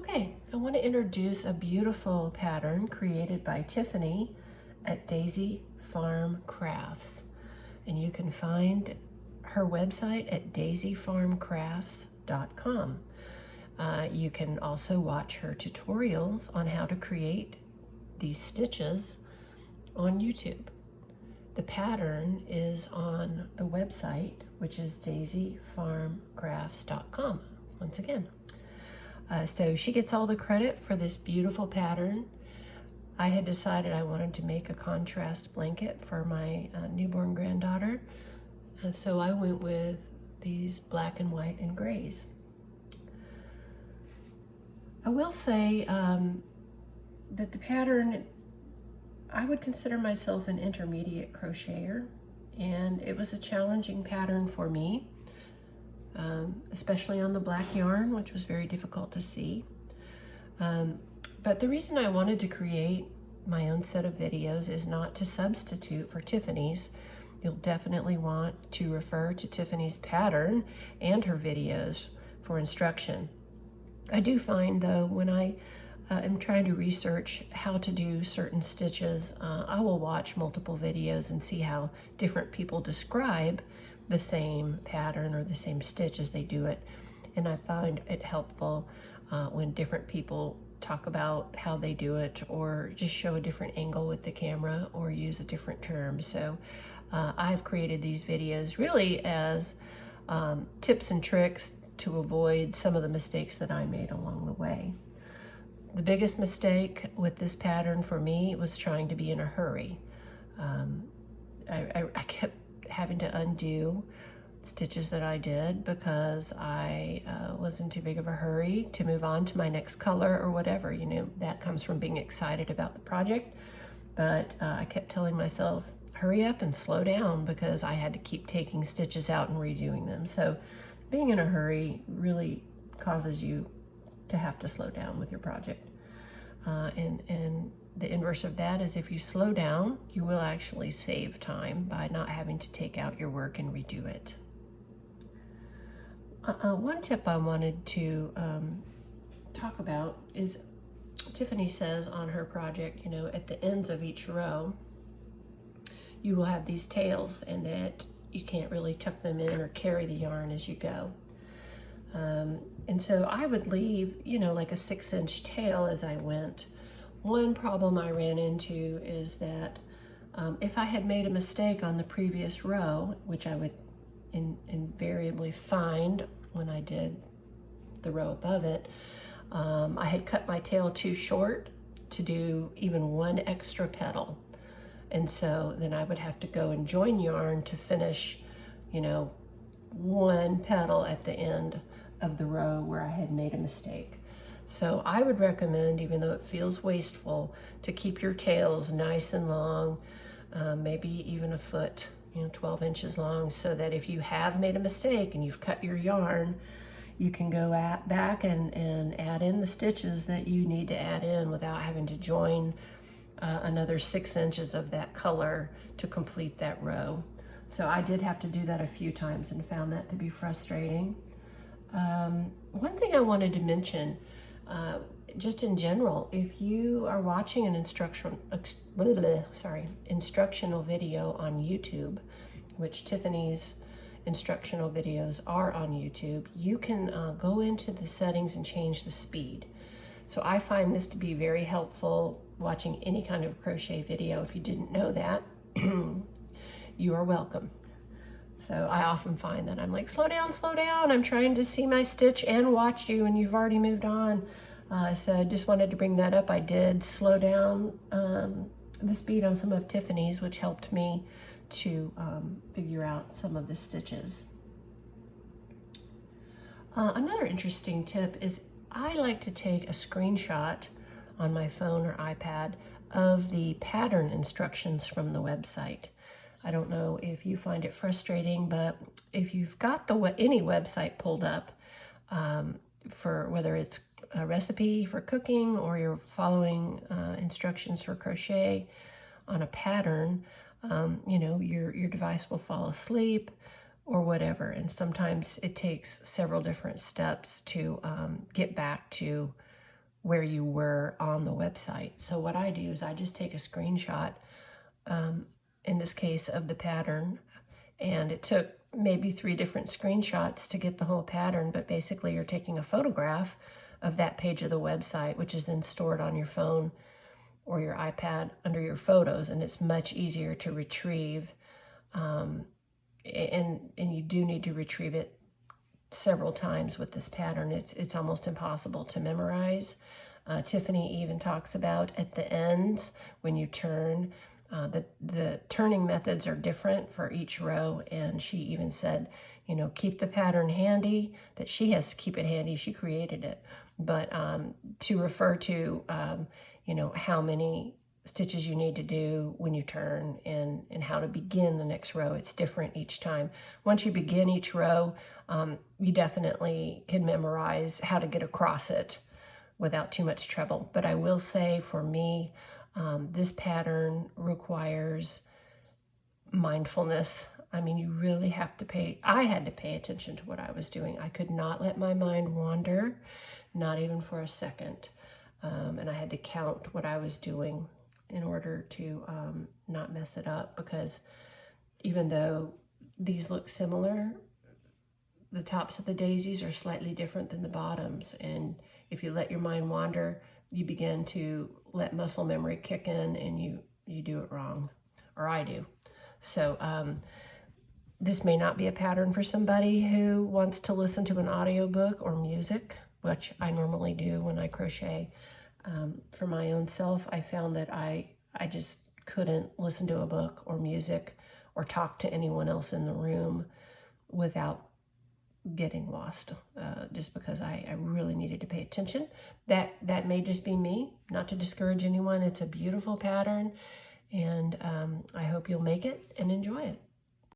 Okay, I want to introduce a beautiful pattern created by Tiffany at Daisy Farm Crafts. And you can find her website at daisyfarmcrafts.com. You can also watch her tutorials on how to create these stitches on YouTube. The pattern is on the website, which is daisyfarmcrafts.com. Once again. So she gets all the credit for this beautiful pattern. I had decided I wanted to make a contrast blanket for my newborn granddaughter. And so I went with these black and white and grays. I will say that the pattern, I would consider myself an intermediate crocheter, and it was a challenging pattern for me. Especially on the black yarn, which was very difficult to see. But the reason I wanted to create my own set of videos is not to substitute for Tiffany's. You'll definitely want to refer to Tiffany's pattern and her videos for instruction. I do find though, when I am trying to research how to do certain stitches, I will watch multiple videos and see how different people describe the same pattern or the same stitch as they do it. And I find it helpful when different people talk about how they do it, or just show a different angle with the camera, or use a different term. So I've created these videos really as tips and tricks to avoid some of the mistakes that I made along the way. The biggest mistake with this pattern for me was trying to be in a hurry. I kept having to undo stitches that I did because I was in too big of a hurry to move on to my next color or whatever. You know, that comes from being excited about the project. But I kept telling myself, hurry up and slow down, because I had to keep taking stitches out and redoing them. So being in a hurry really causes you to have to slow down with your project. And the inverse of that is, if you slow down, you will actually save time by not having to take out your work and redo it. One tip I wanted to talk about is, Tiffany says on her project, you know, at the ends of each row, you will have these tails, and that you can't really tuck them in or carry the yarn as you go. And so I would leave, you know, like a 6-inch tail as I went. One problem I ran into is that if I had made a mistake on the previous row, which I would invariably find when I did the row above it, I had cut my tail too short to do even one extra petal. And so then I would have to go and join yarn to finish, you know, one petal at the end of the row where I had made a mistake. So I would recommend, even though it feels wasteful, to keep your tails nice and long, maybe even a foot, you know, 12 inches long, so that if you have made a mistake and you've cut your yarn, you can go back and add in the stitches that you need to add in without having to join another 6 inches of that color to complete that row. So I did have to do that a few times and found that to be frustrating. One thing I wanted to mention, just in general, if you are watching an instructional video on YouTube, which Tiffany's instructional videos are on YouTube, you can go into the settings and change the speed. So I find this to be very helpful watching any kind of crochet video. If you didn't know that, you are welcome. So I often find that I'm like, slow down, I'm trying to see my stitch and watch you, and you've already moved on. So I just wanted to bring that up. I did slow down the speed on some of Tiffany's, which helped me to figure out some of the stitches. Another interesting tip is, I like to take a screenshot on my phone or iPad of the pattern instructions from the website. I don't know if you find it frustrating, but if you've got any website pulled up, for whether it's a recipe for cooking or you're following instructions for crochet on a pattern, you know, your device will fall asleep or whatever. And sometimes it takes several different steps to get back to where you were on the website. So what I do is I just take a screenshot, in this case of the pattern, and it took maybe 3 different screenshots to get the whole pattern, but basically you're taking a photograph of that page of the website, which is then stored on your phone or your iPad under your photos, and it's much easier to retrieve. And you do need to retrieve it several times with this pattern. It's almost impossible to memorize. Tiffany even talks about at the ends when you turn, the turning methods are different for each row, and she even said, you know, keep the pattern handy, that she has to keep it handy, she created it, but to refer to, you know, how many stitches you need to do when you turn, and how to begin the next row. It's different each time. Once you begin each row, you definitely can memorize how to get across it without too much trouble. But I will say for me, this pattern requires mindfulness. I mean, you really have to I had to pay attention to what I was doing. I could not let my mind wander, not even for a second. And I had to count what I was doing in order to not mess it up, because even though these look similar, the tops of the daisies are slightly different than the bottoms. And if you let your mind wander, you begin to let muscle memory kick in, and you do it wrong, or I do. So this may not be a pattern for somebody who wants to listen to an audiobook or music, which I normally do when I crochet. For my own self, I found that I just couldn't listen to a book or music or talk to anyone else in the room without getting lost, just because I really needed to pay attention. That may just be me, not to discourage anyone. It's a beautiful pattern, and I hope you'll make it and enjoy it.